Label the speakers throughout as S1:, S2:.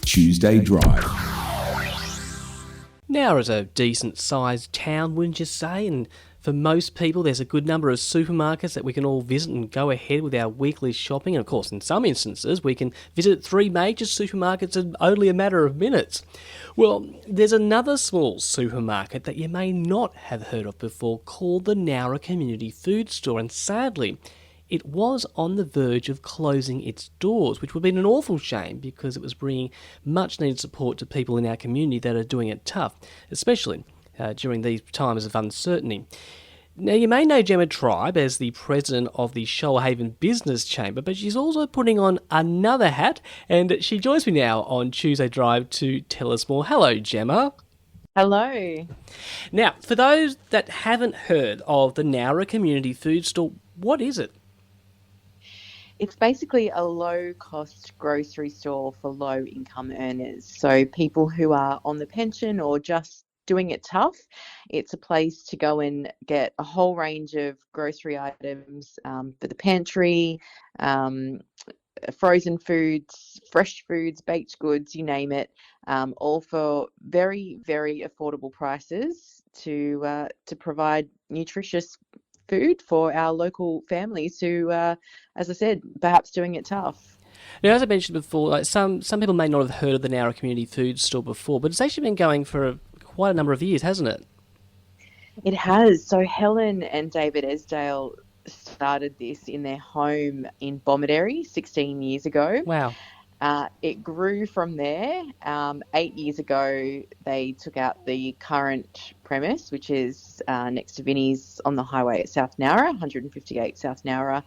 S1: Tuesday Drive.
S2: Nowra is a decent-sized town, wouldn't you say? And for most people, there's a good number of supermarkets that we can all visit and go ahead with our weekly shopping. And of course, in some instances, we can visit 3 major supermarkets in only a matter of minutes. Well, there's another small supermarket that you may not have heard of before called the Nowra Community Food Store. And sadly, it was on the verge of closing its doors, which would have been an awful shame because it was bringing much needed support to people in our community that are doing it tough, especially during these times of uncertainty. Now, you may know Gemma Tribe as the president of the Shoalhaven Business Chamber, but she's also putting on another hat, and she joins me now on Tuesday Drive to tell us more. Hello, Gemma.
S3: Hello.
S2: Now, for those that haven't heard of the Nowra Community Food Store, what is it?
S3: It's basically a low-cost grocery store for low-income earners. So people who are on the pension or just doing it tough, it's a place to go and get a whole range of grocery items for the pantry, frozen foods, fresh foods, baked goods, you name it, all for very, very affordable prices to provide nutritious food for our local families who, as I said, perhaps doing it tough.
S2: Now, as I mentioned before, like some people may not have heard of the Nowra Community Food Store before, but it's actually been going for quite a number of years, hasn't it?
S3: It has. So Helen and David Esdale started this in their home in Bomaderry 16 years ago.
S2: Wow.
S3: It grew from there. 8 years ago, they took out the current premise, which is next to Vinnie's on the highway at South Nowra, 158 South Nowra,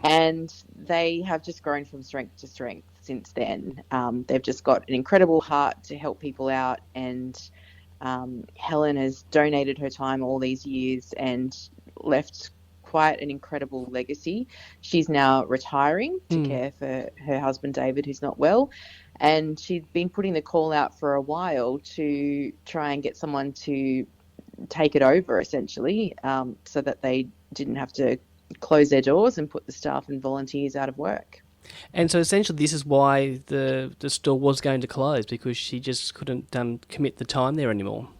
S3: and they have just grown from strength to strength since then. They've just got an incredible heart to help people out, and Helen has donated her time all these years and left quite an incredible legacy. She's now retiring to care for her husband David, who's not well, and she'd been putting the call out for a while to try and get someone to take it over, essentially, so that they didn't have to close their doors and put the staff and volunteers out of work.
S2: And so essentially this is why the store was going to close, because she just couldn't commit the time there anymore.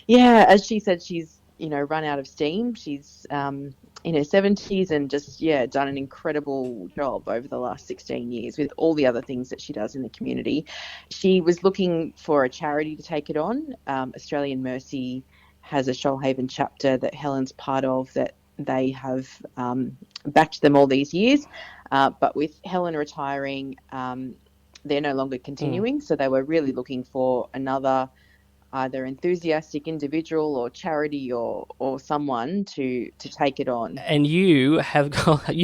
S3: Yeah, as she said, she's run out of steam. She's in her 70s and just, done an incredible job over the last 16 years with all the other things that she does in the community. She was looking for a charity to take it on. Australian Mercy has a Shoalhaven chapter that Helen's part of that they have backed them all these years. But with Helen retiring, they're no longer continuing. So they were really looking for another either enthusiastic individual or charity or someone to take it on.
S2: And you've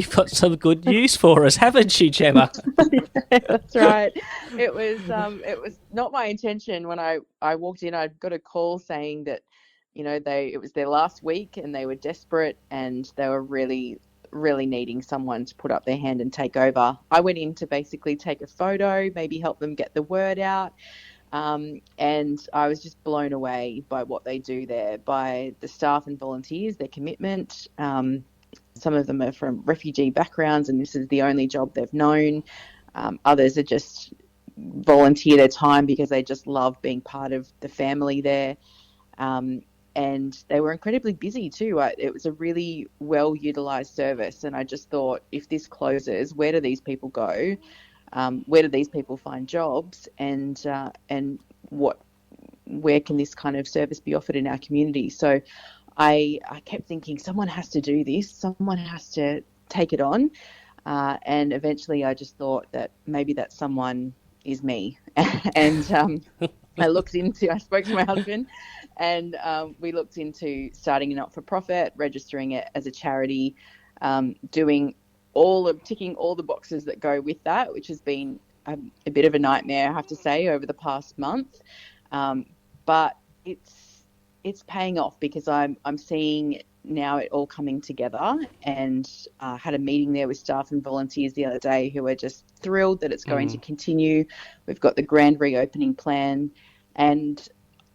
S2: got some good news for us, haven't you, Gemma?
S3: Yeah, that's right. It was not my intention when I walked in. I got a call saying that it was their last week and they were desperate and they were really needing someone to put up their hand and take over. I went in to basically take a photo, maybe help them get the word out. And I was just blown away by what they do there, by the staff and volunteers, their commitment. Some of them are from refugee backgrounds and this is the only job they've known. Others are just volunteer their time because they just love being part of the family there. And they were incredibly busy too. It was a really well-utilised service. And I just thought, if this closes, where do these people go? Where do these people find jobs, and where can this kind of service be offered in our community? So I kept thinking, someone has to do this, someone has to take it on, and eventually I just thought that maybe that someone is me. And I spoke to my husband, and we looked into starting a not-for-profit, registering it as a charity, ticking all the boxes that go with that, which has been a bit of a nightmare, I have to say, over the past month. But it's paying off because I'm seeing now it all coming together, and had a meeting there with staff and volunteers the other day who are just thrilled that it's going to continue. We've got the grand reopening plan, and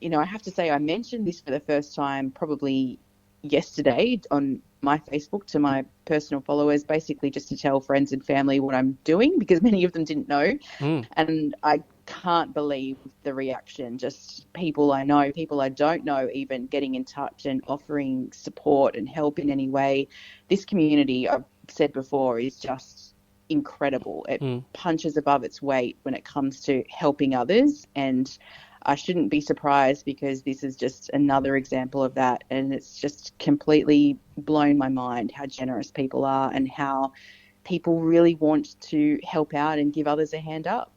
S3: I have to say I mentioned this for the first time probably yesterday on my Facebook to my personal followers, basically just to tell friends and family what I'm doing, because many of them didn't know.
S2: Mm.
S3: And I can't believe the reaction. Just people I know, people I don't know, even getting in touch and offering support and help in any way. This community, I've said before, is just incredible. It punches above its weight when it comes to helping others. And I shouldn't be surprised, because this is just another example of that. And it's just completely blown my mind how generous people are and how people really want to help out and give others a hand up.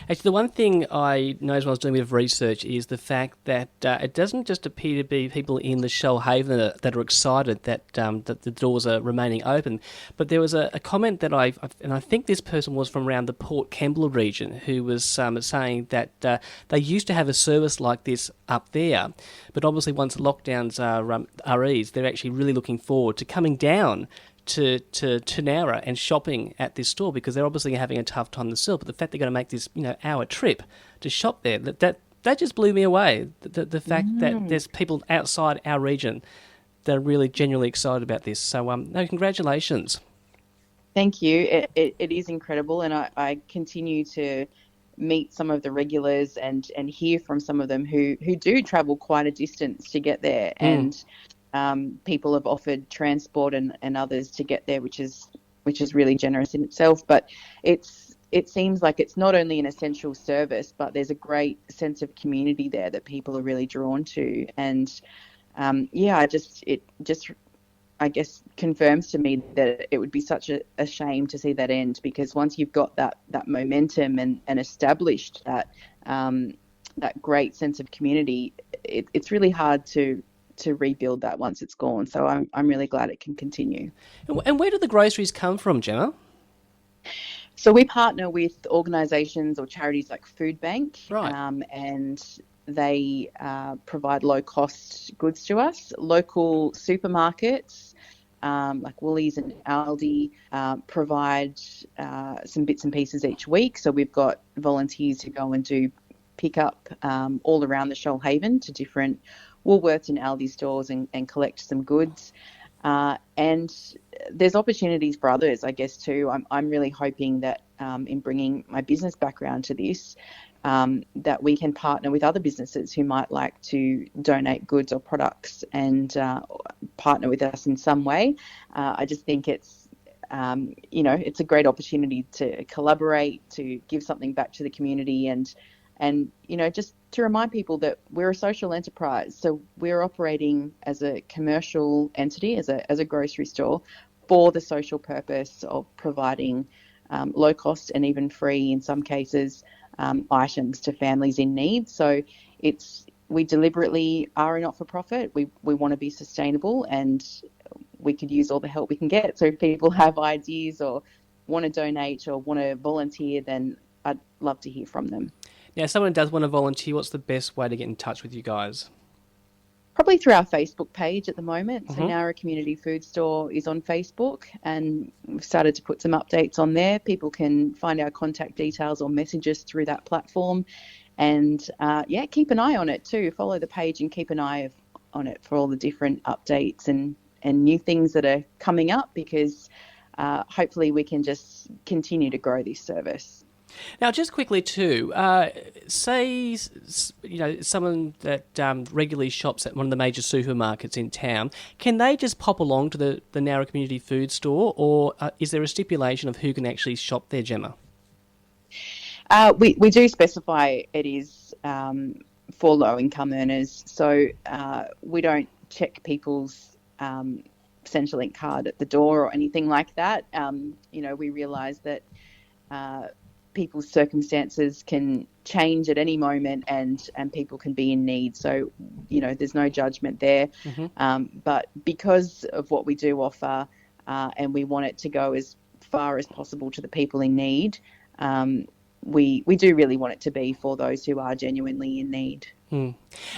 S2: Actually, the one thing I noticed when I was doing a bit of research is the fact that it doesn't just appear to be people in the Shoalhaven that are excited that the doors are remaining open, but there was a comment that and I think this person was from around the Port Kembla region, who was saying that they used to have a service like this up there, but obviously once lockdowns are eased, they're actually really looking forward to coming down to Nowra and shopping at this store, because they're obviously having a tough time themselves. But the fact they're going to make this hour trip to shop there, that just blew me away. The fact that there's people outside our region that are really genuinely excited about this. So no, congratulations.
S3: Thank you. It is incredible, and I continue to meet some of the regulars and hear from some of them who do travel quite a distance to get there. And people have offered transport and others to get there, which is really generous in itself. But it seems like it's not only an essential service, but there's a great sense of community there that people are really drawn to. And it just I guess confirms to me that it would be such a shame to see that end, because once you've got that momentum and established that great sense of community, it's really hard to rebuild that once it's gone. So I'm really glad it can continue.
S2: And where do the groceries come from, Gemma?
S3: So we partner with organisations or charities like Food Bank,
S2: right.
S3: And they provide low-cost goods to us. Local supermarkets like Woolies and Aldi provide some bits and pieces each week. So we've got volunteers who go and do pick up all around the Shoalhaven to different Woolworths and Aldi stores and collect some goods. And there's opportunities for others, I guess, too. I'm really hoping that in bringing my business background to this, that we can partner with other businesses who might like to donate goods or products and partner with us in some way. I just think it's a great opportunity to collaborate, to give something back to the community, and just to remind people that we're a social enterprise. So we're operating as a commercial entity, as a grocery store, for the social purpose of providing low cost and even free, in some cases, items to families in need. So we deliberately are a not-for-profit. We want to be sustainable, and we could use all the help we can get. So if people have ideas or want to donate or want to volunteer, then I'd love to hear from them.
S2: Now, if someone does want to volunteer, what's the best way to get in touch with you guys?
S3: Probably through our Facebook page at the moment. So Nowra Community Food Store is on Facebook, and we've started to put some updates on there. People can find our contact details or messages through that platform. And keep an eye on it too. Follow the page and keep an eye on it for all the different updates and new things that are coming up, because hopefully we can just continue to grow this service.
S2: Now, just quickly too, say someone that regularly shops at one of the major supermarkets in town, can they just pop along to the Nowra Community Food Store, or is there a stipulation of who can actually shop there, Gemma?
S3: We do specify it is for low-income earners, so we don't check people's Centrelink card at the door or anything like that. We realise that people's circumstances can change at any moment, and people can be in need. So, there's no judgment there. But because of what we do offer, and we want it to go as far as possible to the people in need, we do really want it to be for those who are genuinely in need.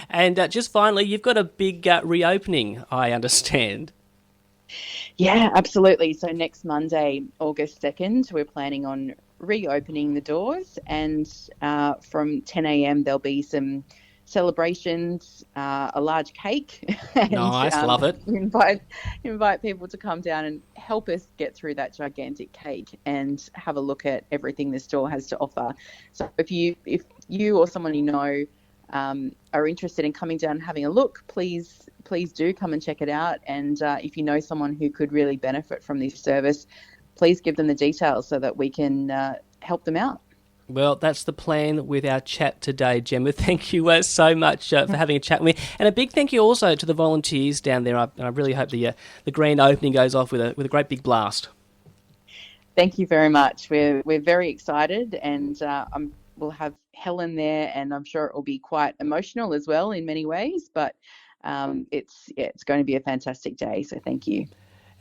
S2: And just finally, you've got a big reopening, I understand.
S3: Yeah, absolutely. So next Monday, August 2nd, we're planning on reopening the doors, and from 10 a.m. there'll be some celebrations, a large cake, and
S2: Nice, love it.
S3: invite people to come down and help us get through that gigantic cake and have a look at everything the store has to offer. So if you or someone you know are interested in coming down and having a look, please do come and check it out. And if you know someone who could really benefit from this service, please give them the details so that we can help them out.
S2: Well, that's the plan with our chat today, Gemma. Thank you so much for having a chat with me. And a big thank you also to the volunteers down there. I really hope the grand opening goes off with a great big blast.
S3: Thank you very much. We're very excited, and we'll have Helen there, and I'm sure it will be quite emotional as well in many ways, but it's going to be a fantastic day, so thank you.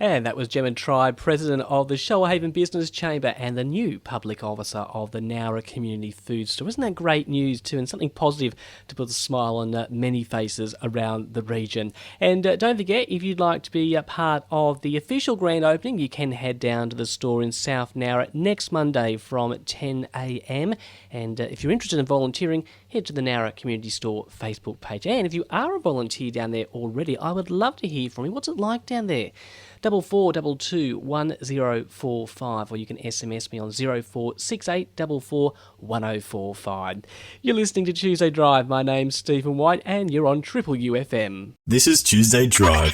S2: And that was Gemma Tribe, President of the Shoalhaven Business Chamber and the new Public Officer of the Nowra Community Food Store. Isn't that great news too, and something positive to put a smile on many faces around the region. And don't forget, if you'd like to be a part of the official grand opening, you can head down to the store in South Nowra next Monday from 10 a.m. And if you're interested in volunteering, head to the Nowra Community Store Facebook page. And if you are a volunteer down there already, I would love to hear from you. What's it like down there? 4422 1045, or you can SMS me on 0468 1045. You're listening to Tuesday Drive. My name's Stephen White, and you're on Triple UFM.
S1: This is Tuesday Drive.